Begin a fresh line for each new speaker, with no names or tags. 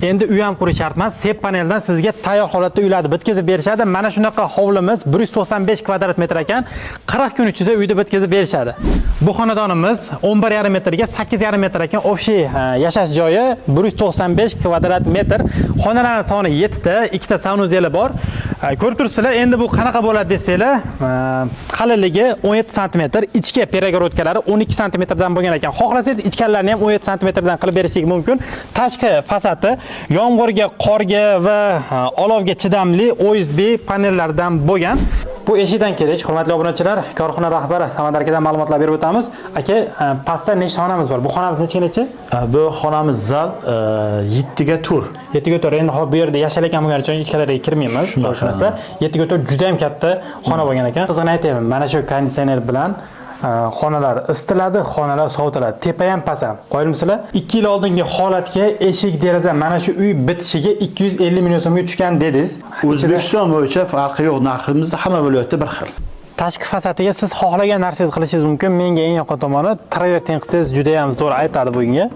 Endi uy ham qurish shart emas. Sep paneldan sizga tayyor holatda uylarni bitkazib berishadi. Mana shunaqa hovlimiz 195 kvadrat metr ekan. 40 kun ichida uyda bitkazib berishadi. Bu xonadonimiz 11,5 metrga 8,5 metr ekan. Ofshi yashash joyi 195 kvadrat metr. Xonalarning soni 7 ta, 2 ta sanuzeli bor. Ko'rib turibsizlar, endi bu qanaqa bo'ladi desanglar, qalinligi 17 sm, ichki перегородкалari 12 sm dan bo'lgan ekan. Xohlasangiz ichkarilarini ham 17 sm dan qilib berishingiz mumkin. Tashqi fasadi yomg'irga, qorga va olovga chidamli OSB panellardan bo'lgan. Bu eshikdan kirish, hurmatli obunachilar, korxona rahbari Samandar akadan ma'lumotlar berib o'tamiz. Aka, pastda nechta xonamiz bor? Bu xonamiz necha?
Bu xonamiz zal 7 ga tur.
7 ga tur. Endi hozir bu yerda yashalayotgan bo'lgani uchun ichkariga kirmaymiz. Shunaqasi. 7 ga tur juda ham katta xona bo'lgan ekan. Qizig'ini aytayman, mana shu konditsioner bilan xonalar isitiladi, xonalar sovutiladi. Tepa ham past ham. Qo'yilmisizlar? 2 yil oldingi holatga eshik, deraza mana shu uy bitishiga 250 million so'mga tushgan dedingiz.
O'zbekiston bo'yicha farqi yo'q, narximizda hamma viloyatda bir xil.
Tashqi fasadiga siz xohlagan narsangizni qilishingiz mumkin. Menga eng yoqqan tomoni travertin qilsangiz juda ham zo'r aytadi bunga.